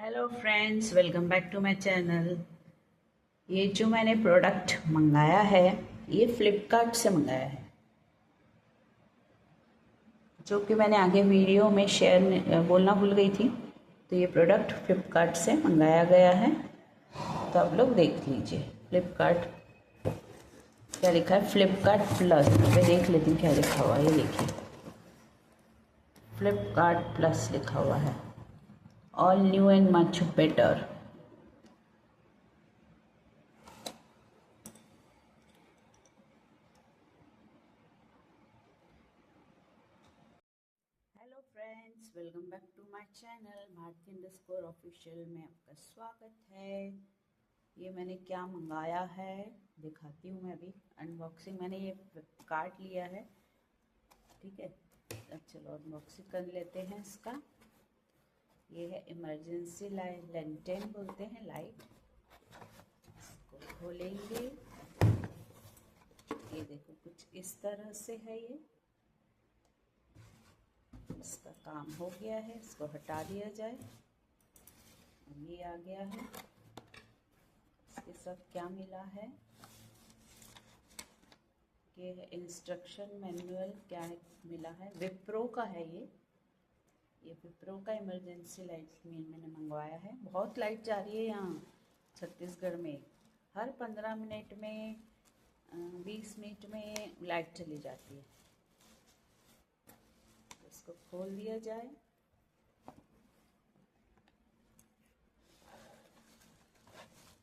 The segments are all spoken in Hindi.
Hello friends, welcome back to my channel. ये जो मैंने प्रोडक्ट मंगाया है, ये फ्लिपकार्ट से मंगाया है, जो कि मैंने आगे वीडियो में बोलना भूल गई थी। तो ये प्रोडक्ट फ्लिपकार्ट से मंगाया गया है, तो आप लोग देख लीजिए। फ्लिपकार्ट क्या लिखा है? फ्लिपकार्ट प्लस। मैं देख लेती हूँ क्या लिखा हुआ है। ये देखिए, फ्लिपकार्ट प्लस लिखा हुआ है। All new and much better. Hello friends, welcome back to my channel Bharti official में आपका स्वागत है। ये मैंने क्या मंगाया है दिखाती हूँ मैं अभी। अनबॉक्सिंग मैंने ये कार्ड लिया है, ठीक है। अब चलो अनबॉक्सिंग कर लेते हैं इसका। ये है इमरजेंसी लाइट, लेंटेन बोलते हैं लाइट। इसको खोलेंगे, ये देखो कुछ इस तरह से है। ये इसका काम हो गया है, इसको हटा दिया जाए। ये आ गया है। इसके साथ क्या मिला है? ये है इंस्ट्रक्शन मैनुअल। क्या है मिला है? विप्रो का है ये विप्रो का इमरजेंसी लाइट मैंने मंगवाया है। बहुत लाइट जा रही है यहाँ छत्तीसगढ़ में। हर 15 मिनट में 20 मिनट में लाइट चली जाती है। इसको खोल दिया जाए।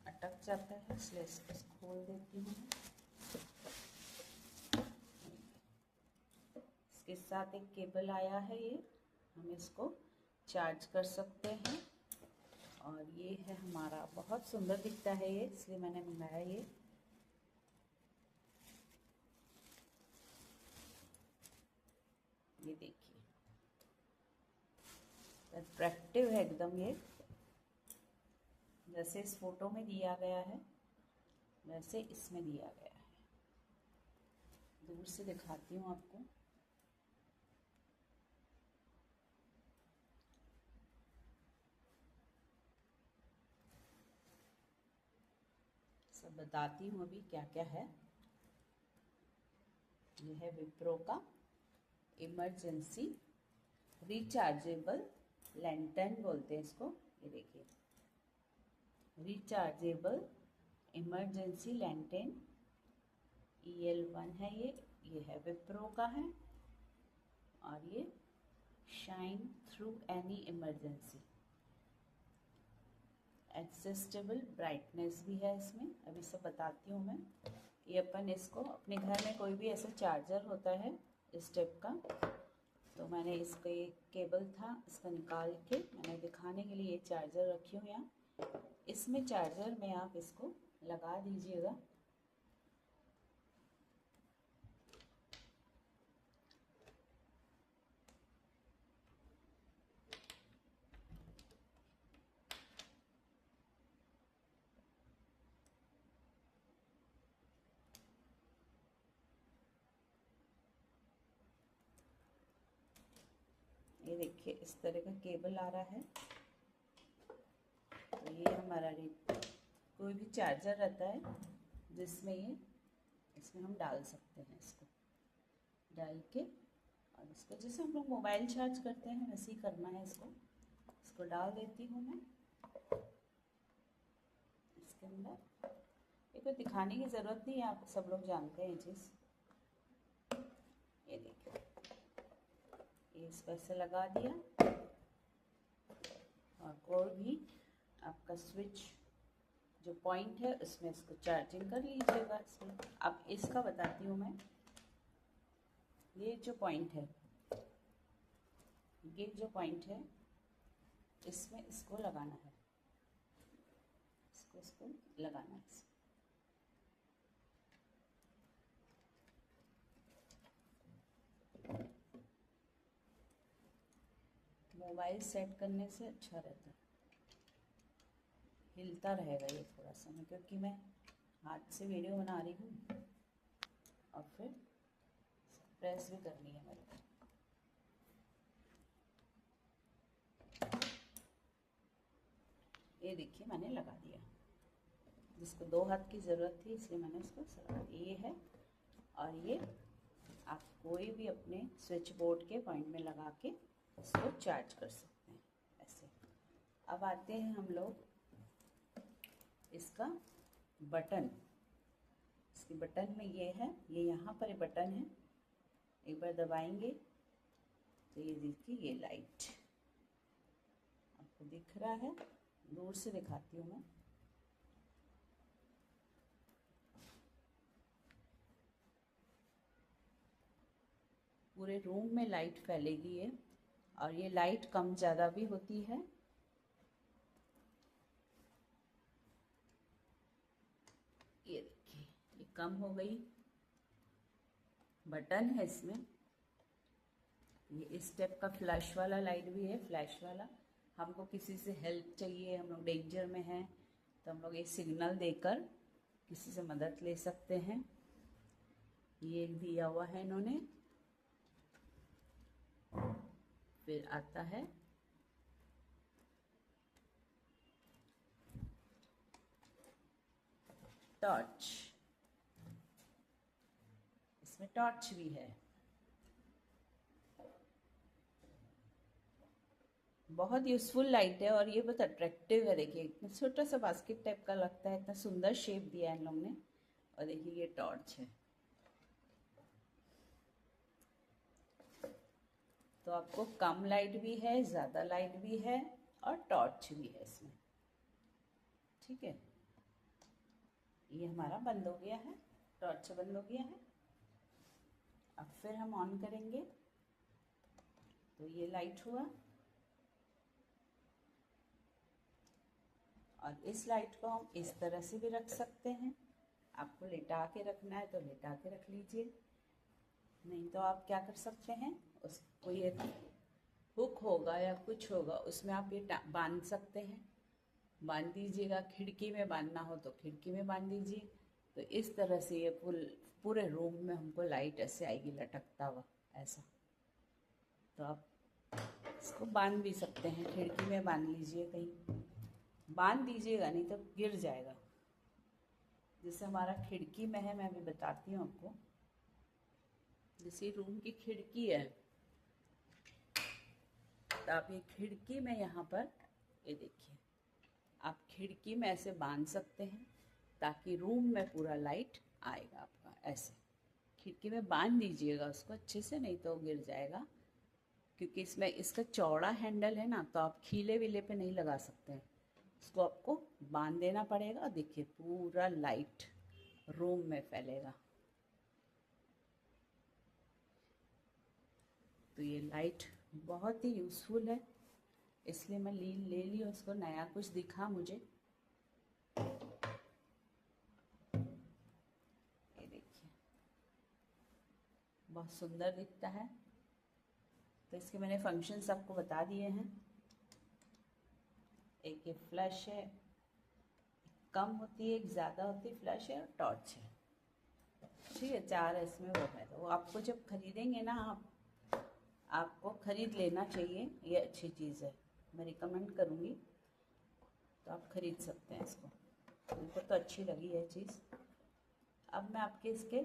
अटक जाता है, इसलिए इसको खोल देती हूँ। इसके साथ एक केबल आया है, ये हम इसको चार्ज कर सकते हैं। और ये है हमारा, बहुत सुंदर दिखता है ये, इसलिए मैंने मंगाया ये। ये देखिए, अट्रैक्टिव है एकदम ये। जैसे इस फोटो में दिया गया है वैसे इसमें दिया गया है। दूर से दिखाती हूँ आपको। सब बताती हूँ अभी क्या क्या है। ये है विप्रो का इमरजेंसी रिचार्जेबल लैंटर्न बोलते हैं इसको। ये देखिए, रिचार्जेबल इमरजेंसी लैंटर्न EL1 है ये है विप्रो का है। और ये shine through any emergency, adjustable brightness भी है इसमें। अभी सब बताती हूँ मैं। ये अपन इसको अपने घर में, कोई भी ऐसा चार्जर होता है इस टाइप का, तो मैंने इसका एक केबल था, इसका निकाल के मैंने दिखाने के लिए ये चार्जर रखी हूँ यहाँ। इसमें चार्जर में आप इसको लगा दीजिएगा। ये देखिए, इस तरह का केबल आ रहा है। तो ये हमारा कोई भी चार्जर रहता है जिसमें इसमें हम डाल सकते हैं। इसको डाल के, और इसको जैसे हम लोग मोबाइल चार्ज करते हैं वैसे ही करना है इसको डाल देती हूँ मैं इसके अंदर। ये कोई दिखाने की ज़रूरत नहीं है, आप सब लोग जानते हैं ये चीज़। ये देखिए, ये इसको ऐसे लगा दिया। और कोई भी आपका स्विच जो पॉइंट है उसमें इसको चार्जिंग कर लीजिएगा इसमें। अब इसका बताती हूँ मैं। ये जो पॉइंट है, ये जो पॉइंट है, इसमें इसको लगाना है। इसको लगाना है। मोबाइल सेट करने से अच्छा रहता है, हिलता रहेगा ये थोड़ा सा में, क्योंकि मैं हाथ से वीडियो बना रही हूँ और फिर प्रेस भी करनी है मेरे को। ये देखिए मैंने लगा दिया, जिसको 2 हाथ की ज़रूरत थी इसलिए मैंने उसको लगा दिया। ये है, और ये आप कोई भी अपने स्विच बोर्ड के पॉइंट में लगा के इसको चार्ज कर सकते हैं ऐसे। अब आते हैं हम लोग इसका बटन। इसके बटन में ये है, ये यहाँ पर बटन है, एक बार दबाएंगे तो ये देखिए ये लाइट आपको दिख रहा है, दूर से दिखाती हूँ मैं। पूरे रूम में लाइट फैलेगी ये, और ये लाइट कम ज़्यादा भी होती है। ये देखिए ये कम हो गई। बटन है इसमें, ये इस टाइप का फ्लैश वाला लाइट भी है, फ्लैश वाला। हमको किसी से हेल्प चाहिए, हम लोग डेंजर में हैं, तो हम लोग ये सिग्नल देकर किसी से मदद ले सकते हैं। ये एक दिया हुआ है इन्होंने। फिर आता है टॉर्च, इसमें टॉर्च भी है। बहुत यूज़फुल लाइट है और ये बहुत अट्रैक्टिव है। देखिए इतना छोटा सा बास्केट टाइप का लगता है, इतना सुंदर शेप दिया है इन लोगों ने। और देखिए ये टॉर्च है, तो आपको कम लाइट भी है, ज़्यादा लाइट भी है, और टॉर्च भी है इसमें। ठीक है, ये हमारा बंद हो गया है, टॉर्च बंद हो गया है। अब फिर हम ऑन करेंगे तो ये लाइट हुआ, और इस लाइट को हम इस तरह से भी रख सकते हैं। आपको लेटा के रखना है तो लेटा के रख लीजिए, नहीं तो आप क्या कर सकते हैं, उसको ये हुक होगा या कुछ होगा उसमें आप ये बांध सकते हैं, बांध दीजिएगा। खिड़की में बांधना हो तो खिड़की में बांध दीजिए। तो इस तरह से ये पूरे रूम में हमको लाइट ऐसे आएगी लटकता हुआ ऐसा। तो आप इसको बांध भी सकते हैं, खिड़की में बांध लीजिए, कहीं बांध दीजिएगा नहीं तो गिर जाएगा। जैसे हमारा खिड़की में है, मैं अभी बताती हूँ आपको। जैसे रूम की खिड़की है, तो आप ये खिड़की में यहाँ पर ये देखिए, आप खिड़की में ऐसे बांध सकते हैं ताकि रूम में पूरा लाइट आएगा आपका। ऐसे खिड़की में बांध दीजिएगा उसको अच्छे से, नहीं तो गिर जाएगा। क्योंकि इसमें इसका चौड़ा हैंडल है ना, तो आप खीले विले पे नहीं लगा सकते हैं, उसको आपको बांध देना पड़ेगा। देखिए पूरा लाइट रूम में फैलेगा। तो ये लाइट बहुत ही यूज़फुल है, इसलिए मैं ले ली उसको, नया कुछ दिखा मुझे। ये देखिए बहुत सुंदर दिखता है। तो इसके मैंने फंक्शंस आपको बता दिए हैं। एक ये फ्लैश है, कम होती है, एक ज़्यादा होती है फ्लैश है, और टॉर्च है। ठीक है, 4 इसमें वो है। तो वो आपको जब खरीदेंगे ना, आपको खरीद लेना चाहिए, ये अच्छी चीज़ है, मैं रिकमेंड करूँगी। तो आप खरीद सकते हैं इसको, मुझको तो अच्छी लगी है चीज़। अब मैं आपके इसके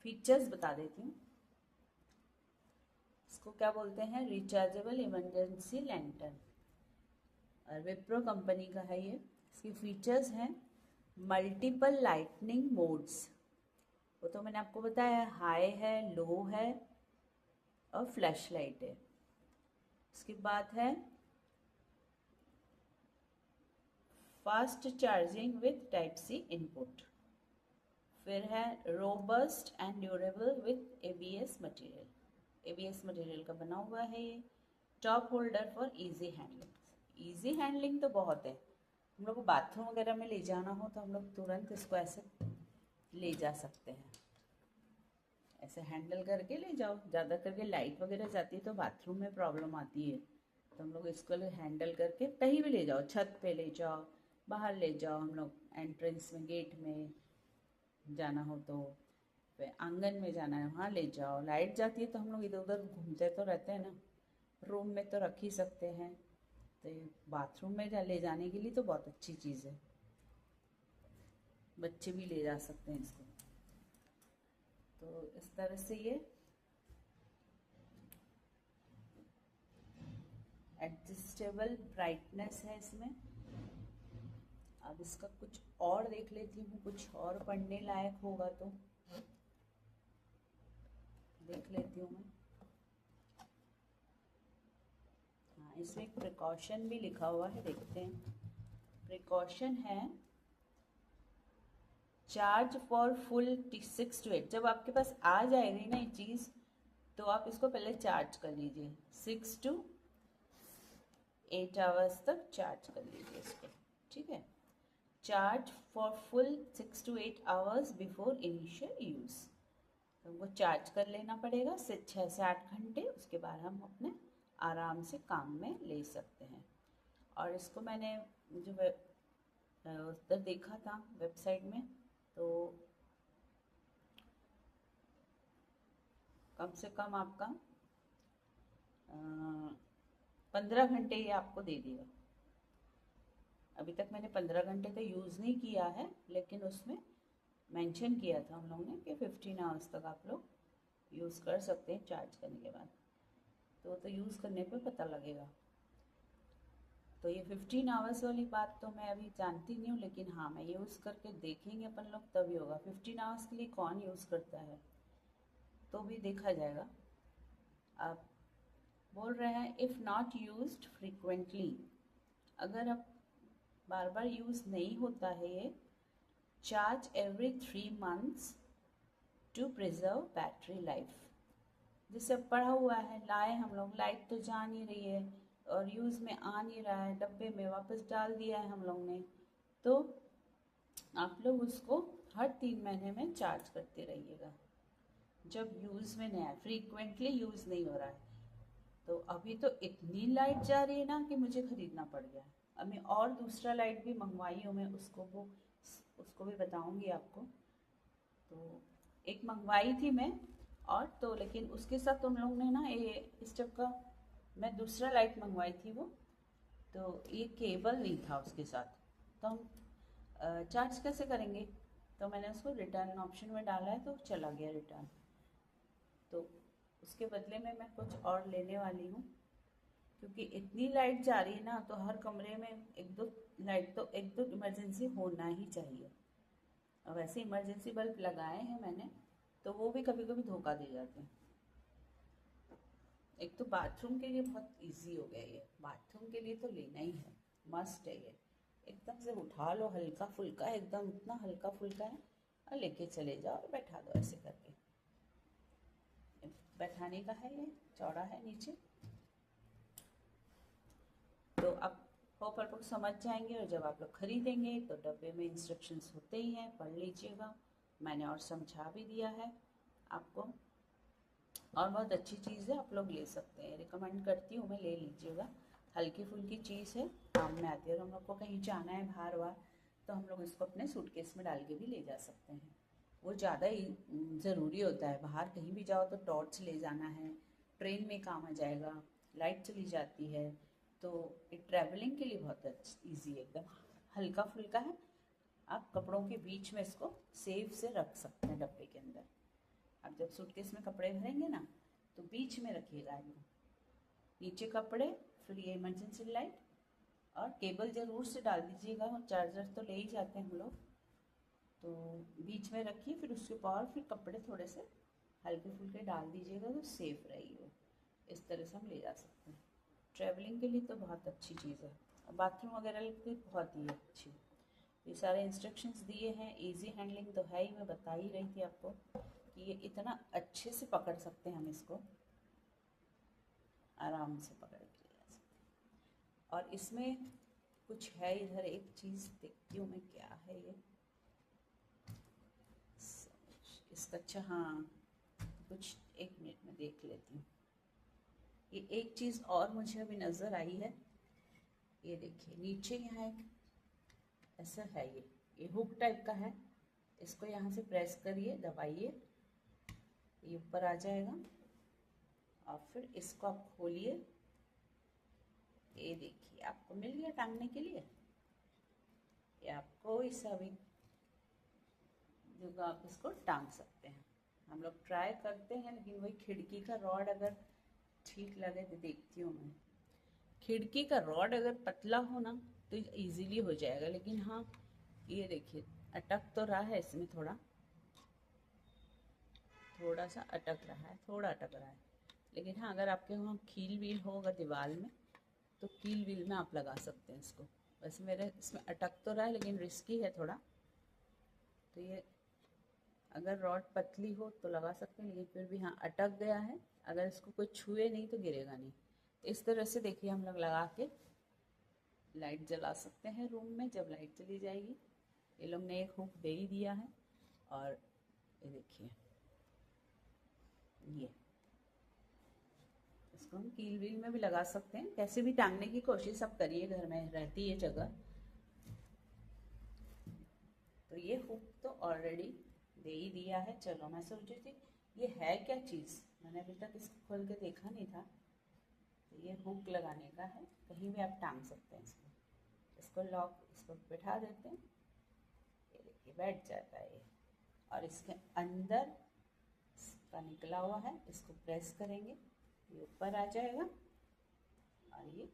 फीचर्स बता देती हूँ। इसको क्या बोलते हैं, रिचार्जेबल इमरजेंसी लैंटर्न, और विप्रो कंपनी का है ये। इसकी फीचर्स हैं मल्टीपल लाइटनिंग मोड्स, वो तो मैंने आपको बताया, हाई है, लो है, और फ्लैश लाइट है। इसके बाद है fast charging with type C input. फिर है robust and durable with ABS material, ABS material का बना हुआ है ये। Top holder for easy handling, easy handling तो बहुत है। हम लोग को बाथरूम वगैरह में ले जाना हो तो हम लोग तुरंत इसको ऐसे ले जा सकते हैं, ऐसे हैंडल करके ले जाओ। ज़्यादा करके लाइट वगैरह जाती है तो बाथरूम में प्रॉब्लम आती है, तो हम लोग इसको हैंडल करके कहीं भी ले जाओ, छत पे ले जाओ, बाहर ले जाओ, हम लोग एंट्रेंस में गेट में जाना हो तो, फिर आंगन में जाना है वहाँ ले जाओ। लाइट जाती है तो हम लोग इधर उधर घूमते तो रहते हैं ना, रूम में तो रख ही सकते हैं। तो बाथरूम में ले जाने के लिए तो बहुत अच्छी चीज़ है, बच्चे भी ले जा सकते हैं इसको। तो इस तरह से ये एडजस्टेबल ब्राइटनेस है इसमें। अब इसका कुछ और देख लेती हूँ, कुछ और पढ़ने लायक होगा तो देख लेती हूँ मैं। हाँ, इसमें एक प्रिकॉशन भी लिखा हुआ है, देखते हैं। प्रिकॉशन है चार्ज फॉर फुल 6 to 8। जब आपके पास आ जाएगी ना ये चीज़ तो आप इसको पहले चार्ज कर लीजिए, 6 to 8 आवर्स तक चार्ज कर लीजिए इसको, ठीक है। Charge for full 6 to 8 hours before initial use. तो हमको चार्ज कर लेना पड़ेगा 6 से 8 घंटे, उसके बाद हम अपने आराम से काम में ले सकते हैं। और इसको मैंने जो उधर देखा था वेबसाइट में, तो कम से कम आपका 15 घंटे ये आपको दे देगा। अभी तक मैंने 15 घंटे तो यूज़ नहीं किया है, लेकिन उसमें मेंशन किया था हम लोगों ने कि 15 आवर्स तक आप लोग यूज़ कर सकते हैं चार्ज करने के बाद। तो यूज़ करने पे पता लगेगा। तो ये 15 आवर्स वाली बात तो मैं अभी जानती नहीं हूँ, लेकिन हाँ मैं यूज़ करके देखेंगे अपन लोग, तभी होगा। 15 आवर्स के लिए कौन यूज़ करता है, तो भी देखा जाएगा। आप बोल रहे हैं इफ़ नॉट यूज्ड फ्रीक्वेंटली, अगर आप बार बार यूज़ नहीं होता है ये, charge every 3 months to preserve battery life. जिससे पढ़ा हुआ है, लाए हम लोग, लाइट तो जा नहीं रही है और यूज़ में आ नहीं रहा है, डब्बे में वापस डाल दिया है हम लोग ने, तो आप लोग उसको हर 3 महीने में चार्ज करते रहिएगा जब यूज़ में नहीं आए, फ्रीक्वेंटली यूज़ नहीं हो रहा है। तो अभी तो इतनी लाइट जा रही है ना कि मुझे खरीदना पड़ गया है। अब मैं और दूसरा लाइट भी मंगवाई हूँ, मैं उसको भी बताऊंगी आपको। तो एक मंगवाई थी मैं, और तो लेकिन उसके साथ तुम लोग ने ना ये इस टाइप का, मैं दूसरा लाइट मंगवाई थी वो, तो ये केबल नहीं था उसके साथ, तो हम चार्ज कैसे करेंगे। तो मैंने उसको रिटर्न ऑप्शन में डाला है, तो चला गया रिटर्न। तो उसके बदले में मैं कुछ और लेने वाली हूँ, क्योंकि इतनी लाइट जा रही है ना, तो हर कमरे में एक दो लाइट तो, एक दो इमरजेंसी होना ही चाहिए। और वैसे इमरजेंसी बल्ब लगाए हैं मैंने, तो वो भी कभी कभी धोखा दे जाते हैं। एक तो बाथरूम के लिए बहुत इजी हो गया ये, बाथरूम के लिए तो लेना ही है, मस्ट है ये। एकदम से उठा लो, हल्का फुल्का है एकदम, इतना हल्का फुल्का है, और लेके चले जाओ और बैठा दो ऐसे करके। बैठाने का है, ये चौड़ा है नीचे। तो आप होप आप लोग समझ जाएंगे, और जब आप लोग खरीदेंगे तो डब्बे में इंस्ट्रक्शंस होते ही हैं, पढ़ लीजिएगा। मैंने और समझा भी दिया है आपको, और बहुत अच्छी चीज़ है, आप लोग ले सकते हैं, रिकमेंड करती हूँ मैं, ले लीजिएगा। हल्की फुल्की चीज़ है, काम में आती है। और हम लोग को कहीं जाना है बाहर वार, तो हम लोग इसको अपने सूटकेस में डाल के भी ले जा सकते हैं। वो ज़्यादा ही ज़रूरी होता है, बाहर कहीं भी जाओ तो टॉर्च ले जाना है, ट्रेन में काम आ जाएगा, लाइट चली जाती है, तो ये ट्रैवलिंग के लिए बहुत ईजी है, एकदम हल्का फुल्का है। आप कपड़ों के बीच में इसको सेफ से रख सकते हैं डब्बे के अंदर। आप जब सूटकेस में कपड़े भरेंगे ना, तो बीच में रखिएगा एकदम, नीचे कपड़े, फिर ये इमरजेंसी लाइट, और केबल ज़रूर से डाल दीजिएगा, चार्जर तो ले ही जाते हैं हम लोग, तो बीच में रखिए, फिर उसके ऊपर फिर कपड़े थोड़े से हल्के फुल्के डाल दीजिएगा, तो सेफ रहेगी। इस तरह से हम ले जा सकते हैं। ट्रैवलिंग के लिए तो बहुत अच्छी चीज़ है, बाथरूम वगैरह के लिए बहुत ही अच्छी। ये सारे इंस्ट्रक्शंस दिए हैं, इजी हैंडलिंग तो है ही, मैं बता ही रही थी आपको कि ये इतना अच्छे से पकड़ सकते हैं हम इसको, आराम से पकड़ के ले जा सकते हैं। और इसमें कुछ है इधर, एक चीज़ देखती हूँ मैं, क्या है ये इसका, अच्छा हाँ, कुछ एक मिनट में देख लेती हूँ। ये एक चीज़ और मुझे अभी नज़र आई है, ये देखिए नीचे यहाँ एक ऐसा है, ये हुक टाइप का है, इसको यहाँ से प्रेस करिए, दबाइए, ये ऊपर आ जाएगा, और फिर इसको आप खोलिए, ये देखिए आपको मिल गया टांगने के लिए। ये आपको ऐसा भी जो आप इसको टांग सकते हैं। हम लोग ट्राई करते हैं, लेकिन वही खिड़की का रॉड अगर ठीक लगे तो देखती हूँ मैं। खिड़की का रॉड अगर पतला हो ना तो इजीली हो जाएगा, लेकिन हाँ ये देखिए अटक तो रहा है इसमें, थोड़ा सा अटक रहा है, थोड़ा अटक रहा है। लेकिन हाँ अगर आपके वहाँ कील वील होगा दीवार में तो कील वील में आप लगा सकते हैं इसको। वैसे मेरे इसमें अटक तो रहा है लेकिन रिस्की है थोड़ा, तो ये अगर रॉड पतली हो तो लगा सकते हैं, लेकिन फिर भी हाँ अटक गया है। अगर इसको कोई छुए नहीं तो गिरेगा नहीं। इस तरह से देखिए हम लोग लगा के लाइट जला सकते हैं रूम में। जब लाइट चली जाएगी, ये लोग ने एक हुक दे ही दिया है। और ये देखिए ये इसको हम कील वील में भी लगा सकते हैं, कैसे भी टांगने की कोशिश आप करिए, घर में रहती है जगह। तो ये हुक तो ऑलरेडी दे ही दिया है। चलो मैं सोच रही थी ये है क्या चीज़, मैंने अभी तक इसको खोल के देखा नहीं था। तो ये हुक लगाने का है, कहीं भी आप टांग सकते हैं इसको। इसको लॉक, इसको बैठा देते हैं, ये देखिए बैठ जाता है ये। और इसके अंदर इसका निकला हुआ है, इसको प्रेस करेंगे ये ऊपर आ जाएगा और ये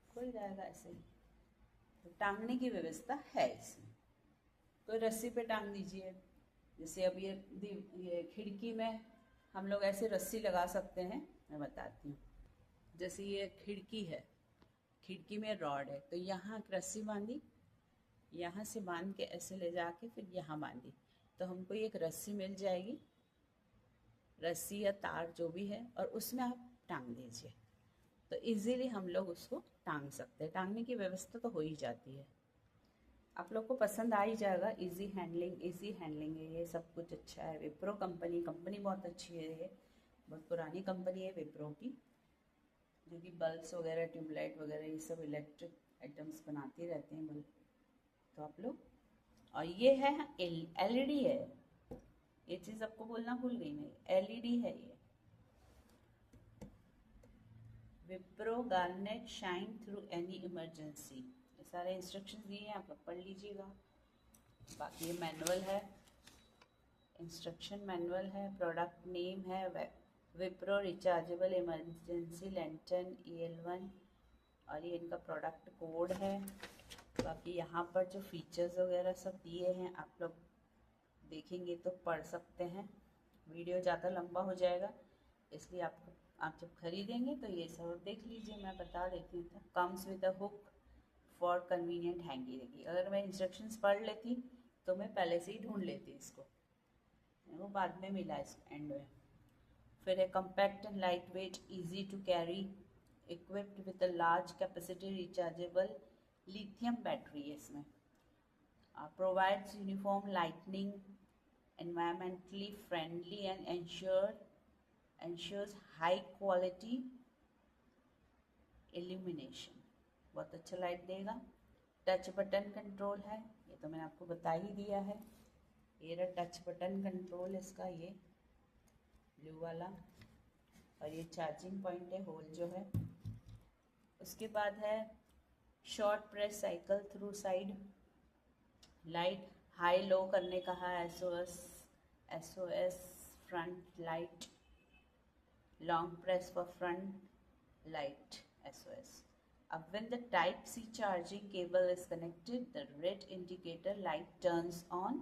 खुल जाएगा ऐसे ही। तो टांगने की व्यवस्था है इसमें। कोई रस्सी पे टांग दीजिए, जैसे अब ये खिड़की में हम लोग ऐसे रस्सी लगा सकते हैं। मैं बताती हूँ, जैसे ये खिड़की है, खिड़की में रॉड है, तो यहाँ रस्सी बांधी, यहाँ से बांध के ऐसे ले जाके फिर यहाँ बांधी, तो हमको एक रस्सी मिल जाएगी, रस्सी या तार जो भी है, और उसमें आप टांग दीजिए तो इजीली हम लोग उसको टांग सकते हैं। टांगने की व्यवस्था तो हो ही जाती है। आप लोग को पसंद आ ही जाएगा। इजी हैंडलिंग है, ये सब कुछ अच्छा है। विप्रो कंपनी बहुत अच्छी है, ये बहुत पुरानी कंपनी है विप्रो की, जो कि बल्ब्स वगैरह, ट्यूबलाइट वगैरह, ये सब इलेक्ट्रिक आइटम्स बनाती रहते हैं बल्ब। तो आप लोग, और ये है एलईडी है, ये चीज़ आपको बोलना भूल गई मैं, एलईडी है ये। Wipro garnet shine through any emergency, ये सारे इंस्ट्रक्शन दिए हैं, आप लोग पढ़ लीजिएगा। बाकी ये मैनुअल है, इंस्ट्रक्शन मैनुअल है। प्रोडक्ट नेम है Wipro rechargeable emergency lantern EL1, और ये इनका प्रोडक्ट कोड है। बाकी यहाँ पर जो फीचर्स वगैरह सब दिए हैं आप लोग देखेंगे तो पढ़ सकते हैं, वीडियो ज़्यादा लंबा हो जाएगा, इसलिए आप जब खरीदेंगे तो ये सब देख लीजिए। मैं बता देती हूँ, comes with a hook for convenient hanging. अगर मैं इंस्ट्रक्शंस पढ़ लेती तो मैं पहले से ही ढूंढ लेती इसको, वो बाद में मिला इस एंड में। फिर है compact and light weight, easy to carry, equipped with a large capacity rechargeable lithium battery है इसमें। Provides uniform lighting, environmentally friendly, and ensures high quality illumination। बहुत अच्छा लाइट देगा। टच बटन कंट्रोल है, ये तो मैंने आपको बता ही दिया है। ये रहा टच बटन कंट्रोल इसका, ये ब्लू वाला, और ये चार्जिंग पॉइंट है, होल जो है। उसके बाद है short press cycle through side light, high low करने का है, SOS front light, long press for front light SOS। अब when the type C charging cable is connected, the red indicator light turns on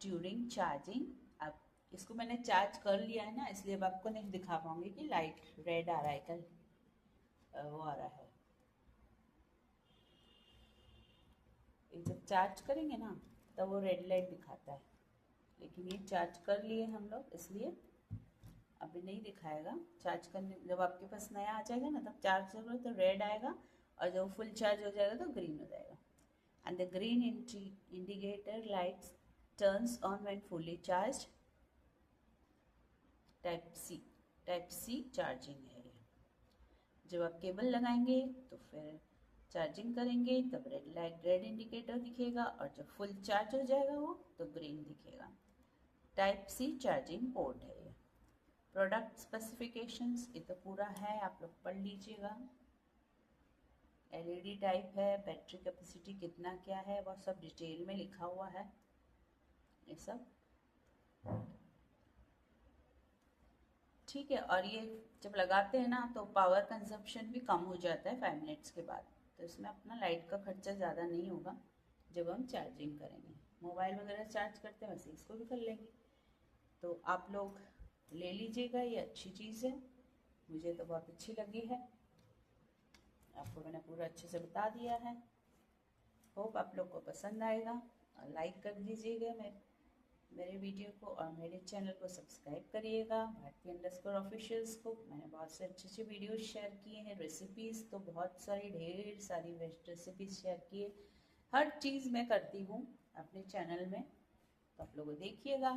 during charging। अब इसको मैंने चार्ज कर लिया है ना, इसलिए अब आपको नहीं दिखा पाऊंगी कि लाइट रेड आ रहा है, कल वो आ रहा है। जब चार्ज करेंगे ना तब वो रेड लाइट दिखाता है, लेकिन ये चार्ज कर लिए हम लोग इसलिए अभी नहीं दिखाएगा। चार्ज करने जब आपके पास नया आ जाएगा ना तब चार्ज करोगे तो रेड आएगा, और जब फुल चार्ज हो जाएगा तो ग्रीन हो जाएगा। And the green indicator lights turns on when fully charge. Type C charging है ये। जब आप केबल लगाएंगे तो फिर चार्जिंग करेंगे तब रेड इंडिकेटर दिखेगा, और जब फुल चार्ज हो जाएगा वो तो ग्रीन दिखेगा। टाइप सी चार्जिंग पोर्ट है ये। प्रोडक्ट स्पेसिफिकेशंस ये तो पूरा है, आप लोग पढ़ लीजिएगा। एलईडी टाइप है, बैटरी कैपेसिटी कितना क्या है वो सब डिटेल में लिखा हुआ है ये सब। ठीक है, और ये जब लगाते हैं ना तो पावर कंजप्शन भी कम हो जाता है 5 मिनट्स के बाद, तो इसमें अपना लाइट का खर्चा ज़्यादा नहीं होगा जब हम चार्जिंग करेंगे। मोबाइल वगैरह चार्ज करते हैं वैसे इसको भी कर लेंगे। तो आप लोग ले लीजिएगा, ये अच्छी चीज़ है, मुझे तो बहुत अच्छी लगी है। आपको मैंने पूरा अच्छे से बता दिया है। होप आप लोग को पसंद आएगा, और लाइक कर दीजिएगा मेरे वीडियो को, और मेरे चैनल को सब्सक्राइब करिएगा भारती_ऑफिशियल्स को। मैंने बहुत से अच्छे अच्छे वीडियोस शेयर किए हैं, रेसिपीज़ तो बहुत सारी, ढेर सारी वेस्ट रेसिपीज़ शेयर किए। हर चीज़ मैं करती हूँ अपने चैनल में, तो आप लोग देखिएगा,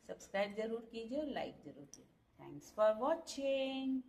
सब्सक्राइब ज़रूर कीजिए और लाइक ज़रूर कीजिए। Thanks for watching.